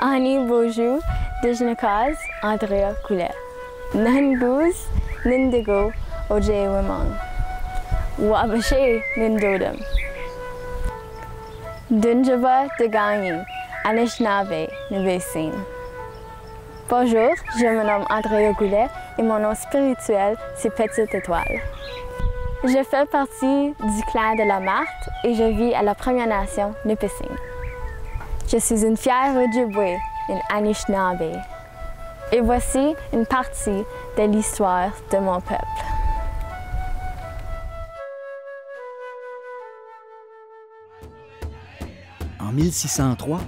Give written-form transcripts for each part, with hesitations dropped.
Ani Boju, Dijnakaz, Andrea Coulet. Nanguz, Nindigo, Oje Wimang. Wabashe, Nindodam. Dunjaba Degani, Anishinaabe, Nivesine. Bonjour, je me nomme Andrea Goulet et mon nom spirituel, c'est Petite Étoile. Je fais partie du clan de la Marthe et je vis à la Première Nation Nipissing. Je suis une fière Ojibwe, une Anishinaabe. Et voici une partie de l'histoire de mon peuple. En 1603,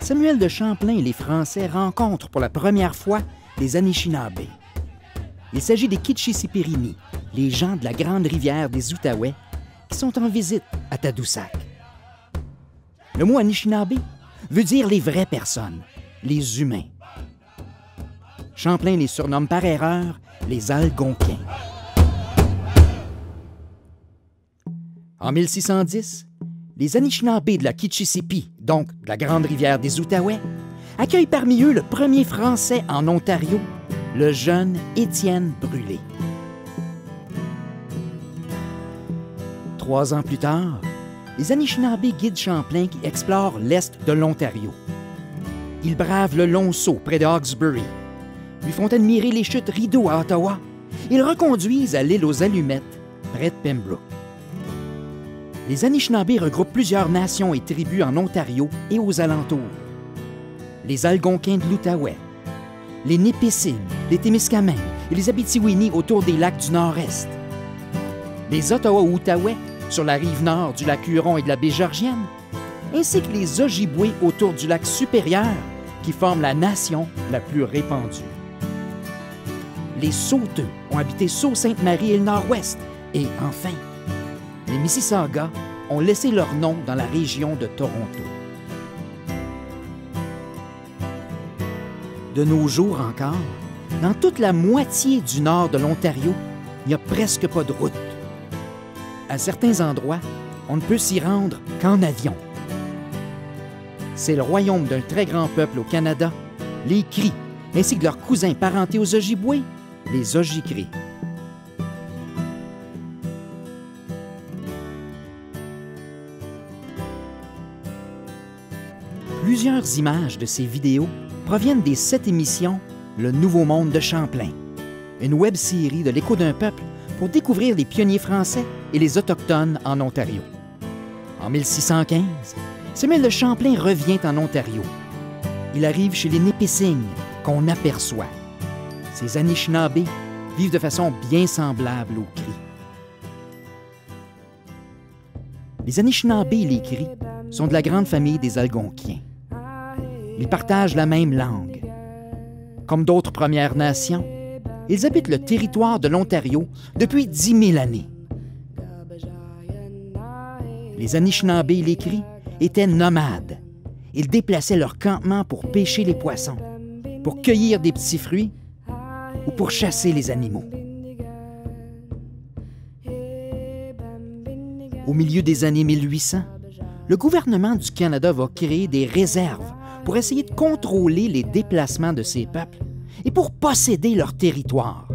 Samuel de Champlain et les Français rencontrent pour la première fois les Anishinaabe. Il s'agit des Kitchissipérini, les gens de la grande rivière des Outaouais, qui sont en visite à Tadoussac. Le mot Anishinaabe veut dire les vraies personnes, les humains. Champlain les surnomme par erreur les Algonquiens. En 1610, les Anishinaabe de la Kitchissippi, donc de la grande rivière des Outaouais, accueillent parmi eux le premier Français en Ontario, le jeune Étienne Brûlé. 3 ans plus tard, les Anishinaabe guident Champlain qui explore l'est de l'Ontario. Ils bravent le long saut près de Hawkesbury, lui font admirer les chutes Rideau à Ottawa et le reconduisent à l'île aux Allumettes, près de Pembroke. Les Anishinaabe regroupent plusieurs nations et tribus en Ontario et aux alentours. Les Algonquins de l'Outaouais, les Nipissing, les Témiscamingues et les Abitiwini autour des lacs du Nord-Est, les Ottawa-Outaouais sur la rive nord du lac Huron et de la baie Georgienne, ainsi que les Ojibwés autour du lac Supérieur qui forment la nation la plus répandue. Les Sauteux ont habité Sault-Sainte-Marie et le Nord-Ouest, et enfin, les Mississaugas ont laissé leur nom dans la région de Toronto. De nos jours encore, dans toute la moitié du nord de l'Ontario, il n'y a presque pas de route. À certains endroits, on ne peut s'y rendre qu'en avion. C'est le royaume d'un très grand peuple au Canada, les Cris, ainsi que leurs cousins parentés aux Ojibwés, les Ojikri. Plusieurs images de ces vidéos proviennent des 7 émissions Le Nouveau Monde de Champlain, une web-série de l'Écho d'un peuple pour découvrir les pionniers français et les Autochtones en Ontario. En 1615, Samuel de Champlain revient en Ontario. Il arrive chez les Nipissing, qu'on aperçoit. Ces Anishinaabe vivent de façon bien semblable aux Cris. Les Anishinaabe et les Cris sont de la grande famille des Algonquiens. Ils partagent la même langue. Comme d'autres Premières Nations, ils habitent le territoire de l'Ontario depuis 10 000 années. Les Anishinaabe et les Cris étaient nomades. Ils déplaçaient leur campement pour pêcher les poissons, pour cueillir des petits fruits ou pour chasser les animaux. Au milieu des années 1800, le gouvernement du Canada va créer des réserves pour essayer de contrôler les déplacements de ces peuples et pour posséder leur territoire.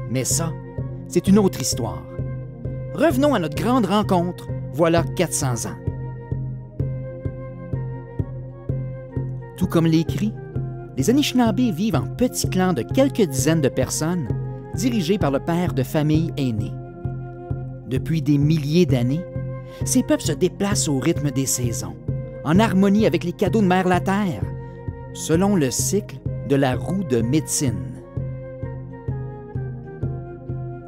Mais ça, c'est une autre histoire. Revenons à notre grande rencontre, voilà 400 ans. Tout comme les Cris, les Anishinaabe vivent en petits clans de quelques dizaines de personnes, dirigés par le père de famille aîné. Depuis des milliers d'années, ces peuples se déplacent au rythme des saisons, en harmonie avec les cadeaux de Mère la Terre, selon le cycle de la roue de médecine.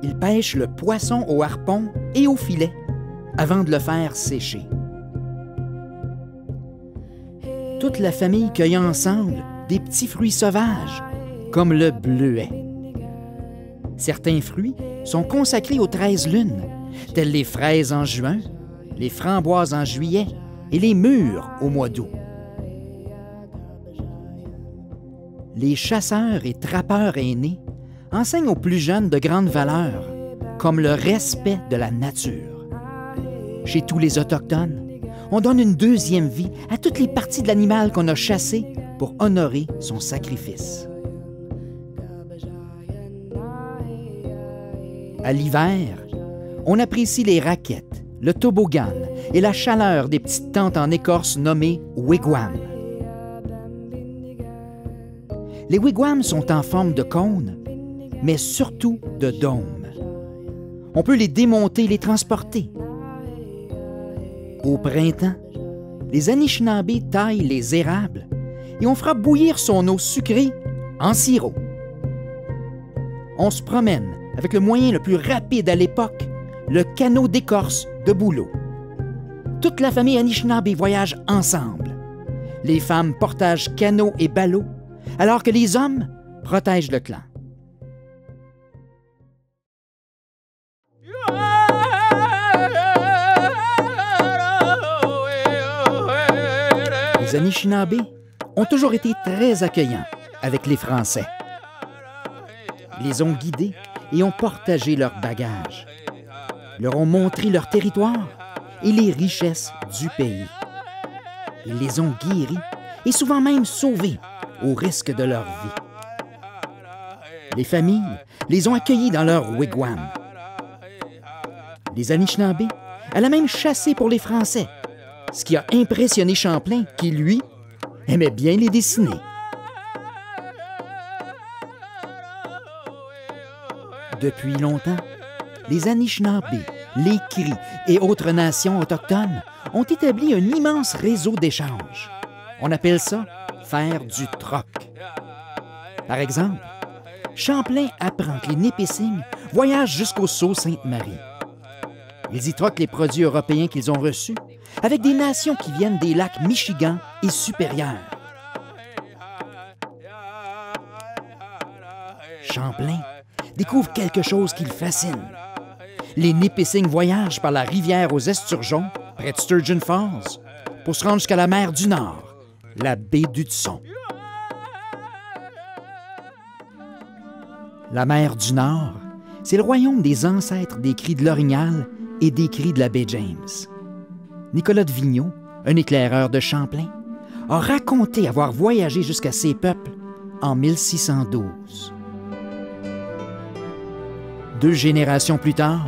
Ils pêchent le poisson au harpon et au filet avant de le faire sécher. Toute la famille cueille ensemble des petits fruits sauvages, comme le bleuet. Certains fruits sont consacrés aux 13 lunes, tels les fraises en juin, les framboises en juillet et les mûres au mois d'août. Les chasseurs et trappeurs aînés enseignent aux plus jeunes de grandes valeurs, comme le respect de la nature. Chez tous les Autochtones, on donne une deuxième vie à toutes les parties de l'animal qu'on a chassé pour honorer son sacrifice. À l'hiver, on apprécie les raquettes, le toboggan et la chaleur des petites tentes en écorce nommées wigwams. Les wigwams sont en forme de cône, mais surtout de dôme. On peut les démonter et les transporter. Au printemps, les Anishinaabe taillent les érables et on fera bouillir son eau sucrée en sirop. On se promène avec le moyen le plus rapide à l'époque, le canot d'écorce de bouleau. Toute la famille Anishinaabe voyage ensemble. Les femmes partagent canot et ballot, alors que les hommes protègent le clan. Les Anishinaabe ont toujours été très accueillants avec les Français. Ils les ont guidés et ont partagé leurs bagages, leur ont montré leur territoire et les richesses du pays. Ils les ont guéris et souvent même sauvés au risque de leur vie. Les familles les ont accueillis dans leur wigwam. Les Anishinaabe allaient même chasser pour les Français, ce qui a impressionné Champlain qui, lui, aimait bien les dessiner. Depuis longtemps, les Anishinaabe, les Cris et autres nations autochtones ont établi un immense réseau d'échanges. On appelle ça faire du troc. Par exemple, Champlain apprend que les Nipissing voyagent jusqu'au Sault Sainte-Marie. Ils y troquent les produits européens qu'ils ont reçus avec des nations qui viennent des lacs Michigan et Supérieur. Champlain découvre quelque chose qui le fascine. Les Nipissing voyagent par la rivière aux Esturgeons, près de Sturgeon Falls, pour se rendre jusqu'à la mer du Nord, la baie d'Hudson. La mer du Nord, c'est le royaume des ancêtres des Cris de l'Orignal et des Cris de la baie James. Nicolas de Vigneault, un éclaireur de Champlain, a raconté avoir voyagé jusqu'à ces peuples en 1612. 2 générations plus tard,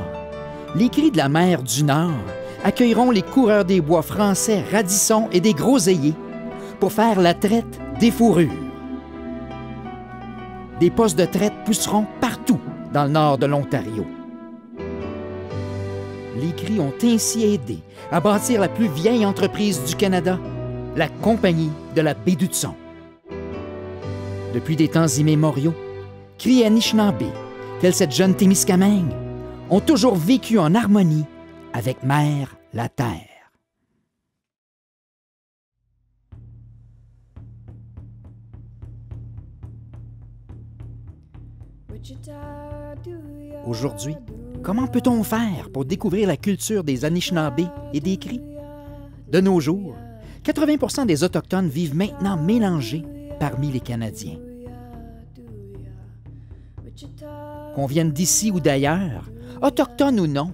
les Cris de la mer du Nord accueilleront les coureurs des bois français Radisson et des Groseilliers pour faire la traite des fourrures. Des postes de traite pousseront partout dans le nord de l'Ontario. Les Cris ont ainsi aidé à bâtir la plus vieille entreprise du Canada, la Compagnie de la baie d'Hudson. Depuis des temps immémoriaux, Cris Anishinaabe, telle cette jeune Témiscamingue, ont toujours vécu en harmonie avec Mère la Terre. Aujourd'hui, comment peut-on faire pour découvrir la culture des Anishinaabe et des Cris? De nos jours, 80% des Autochtones vivent maintenant mélangés parmi les Canadiens. Qu'on vienne d'ici ou d'ailleurs, autochtone ou non,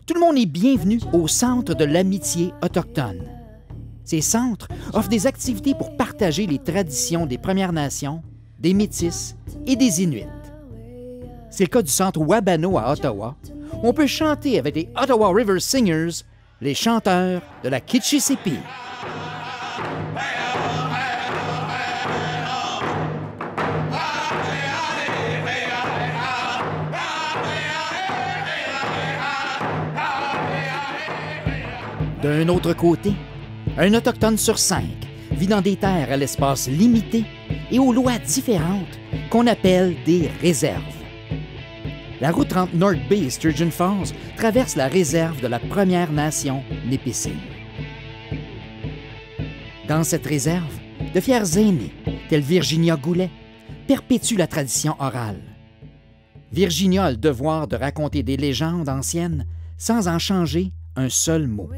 tout le monde est bienvenu au Centre de l'amitié autochtone. Ces centres offrent des activités pour partager les traditions des Premières Nations, des Métis et des Inuits. C'est le cas du centre Wabano à Ottawa, où on peut chanter avec les Ottawa River Singers, les chanteurs de la Kitchissippi. D'un autre côté, un Autochtone sur 5 vit dans des terres à l'espace limité et aux lois différentes qu'on appelle des réserves. La route entre North Bay et Sturgeon Falls traverse la réserve de la Première Nation Nipissing. Dans cette réserve, de fiers aînés, tels Virginia Goulet, perpétuent la tradition orale. Virginia a le devoir de raconter des légendes anciennes sans en changer un seul mot.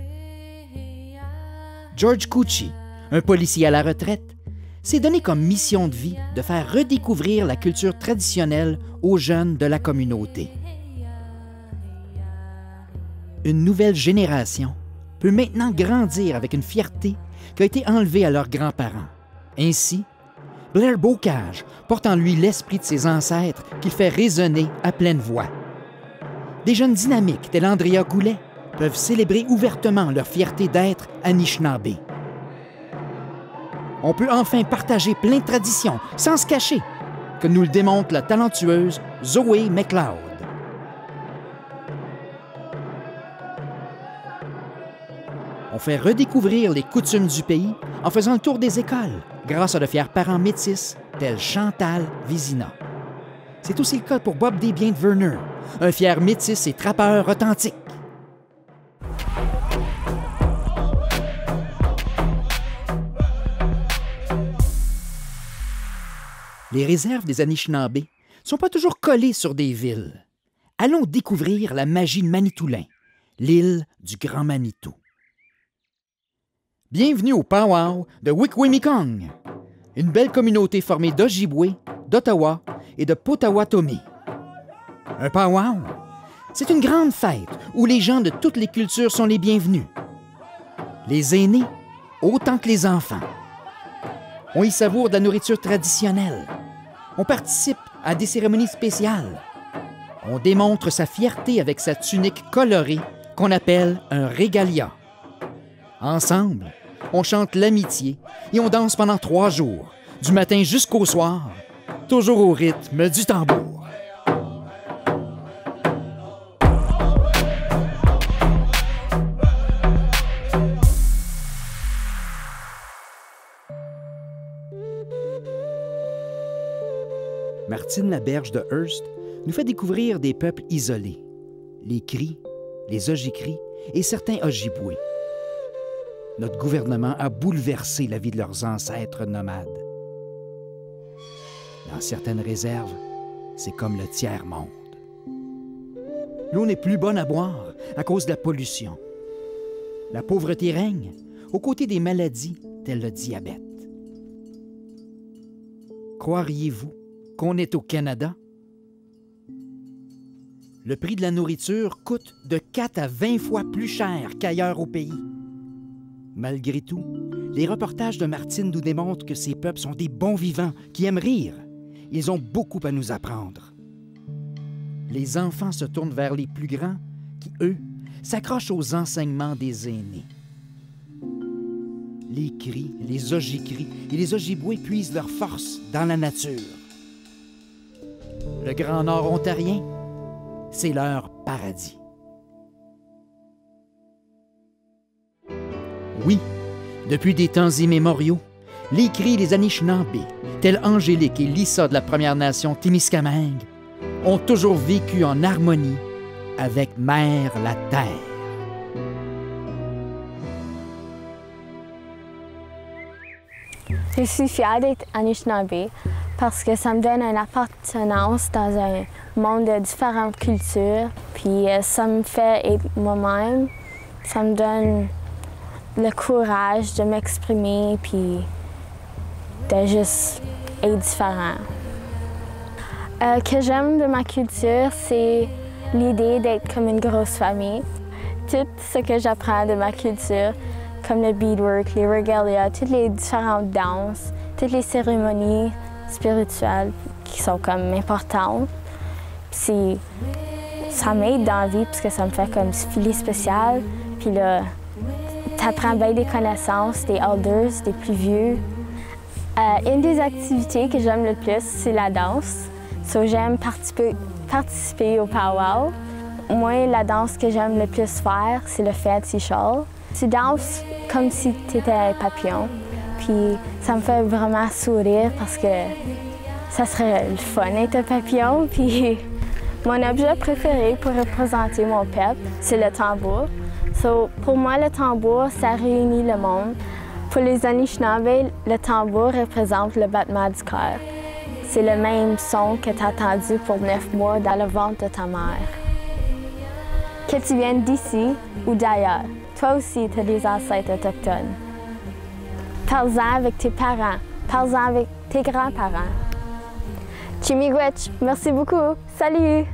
George Cucci, un policier à la retraite, s'est donné comme mission de vie de faire redécouvrir la culture traditionnelle aux jeunes de la communauté. Une nouvelle génération peut maintenant grandir avec une fierté qui a été enlevée à leurs grands-parents. Ainsi, Blair Bocage porte en lui l'esprit de ses ancêtres qu'il fait résonner à pleine voix. Des jeunes dynamiques tels Andrea Goulet peuvent célébrer ouvertement leur fierté d'être Anishinaabe. On peut enfin partager plein de traditions sans se cacher, comme nous le démontre la talentueuse Zoé McLeod. On fait redécouvrir les coutumes du pays en faisant le tour des écoles grâce à de fiers parents métis tels Chantal Vizina. C'est aussi le cas pour Bob Desbiens de Verner, un fier métis et trappeur authentique. Les réserves des Anishinaabe ne sont pas toujours collées sur des villes. Allons découvrir la magie de Manitoulin, l'île du Grand Manitou. Bienvenue au Powwow de Wikwemikong, une belle communauté formée d'Ojibwés, d'Ottawa et de Potawatomi. Un powwow, c'est une grande fête où les gens de toutes les cultures sont les bienvenus. Les aînés autant que les enfants. On y savoure de la nourriture traditionnelle. On participe à des cérémonies spéciales. On démontre sa fierté avec sa tunique colorée qu'on appelle un régalia. Ensemble, on chante l'amitié et on danse pendant 3 jours, du matin jusqu'au soir, toujours au rythme du tambour. Martine Laberge de Hearst nous fait découvrir des peuples isolés, les Cris, les Ojibwés et certains Ojibwés. Notre gouvernement a bouleversé la vie de leurs ancêtres nomades. Dans certaines réserves, c'est comme le tiers-monde. L'eau n'est plus bonne à boire à cause de la pollution. La pauvreté règne aux côtés des maladies telles le diabète. Croiriez-vous qu'on est au Canada? Le prix de la nourriture coûte de 4 à 20 fois plus cher qu'ailleurs au pays. Malgré tout, les reportages de Martine nous démontrent que ces peuples sont des bons vivants qui aiment rire. Ils ont beaucoup à nous apprendre. Les enfants se tournent vers les plus grands qui, eux, s'accrochent aux enseignements des aînés. Les Cris, les Ojibwés et les Ojibwés puisent leur force dans la nature. Le Grand Nord ontarien, c'est leur paradis. Oui, depuis des temps immémoriaux, les Cris et les Anishinaabe, tels Angélique et Lisa de la Première Nation Témiscamingue, ont toujours vécu en harmonie avec Mère la Terre. Je suis fière d'être Anishinaabe parce que ça me donne une appartenance dans un monde de différentes cultures. Puis ça me fait être moi-même. Ça me donne le courage de m'exprimer puis de juste être différent. Que j'aime de ma culture, c'est l'idée d'être comme une grosse famille. Tout ce que j'apprends de ma culture, comme le beadwork, les regalia, toutes les différentes danses, toutes les cérémonies spirituelles qui sont comme importantes. Puis ça m'aide dans la vie parce que ça me fait comme ce filet spécial. Puis là, t'apprends bien des connaissances des elders, des plus vieux. Une des activités que j'aime le plus, c'est la danse. So, j'aime participer au powwow. Moi, la danse que j'aime le plus faire, c'est le fancy shawl. Tu danses comme si tu étais un papillon. Puis ça me fait vraiment sourire parce que ça serait le fun d'être un papillon. Puis mon objet préféré pour représenter mon peuple, c'est le tambour. So, pour moi, le tambour, ça réunit le monde. Pour les Anishinaabe, le tambour représente le battement du cœur. C'est le même son que tu as entendu pour 9 mois dans le ventre de ta mère. Que tu viennes d'ici ou d'ailleurs, toi aussi, tu as des ancêtres autochtones. Parle-en avec tes parents, parle-en avec tes grands-parents. Chimigwech, merci beaucoup. Salut!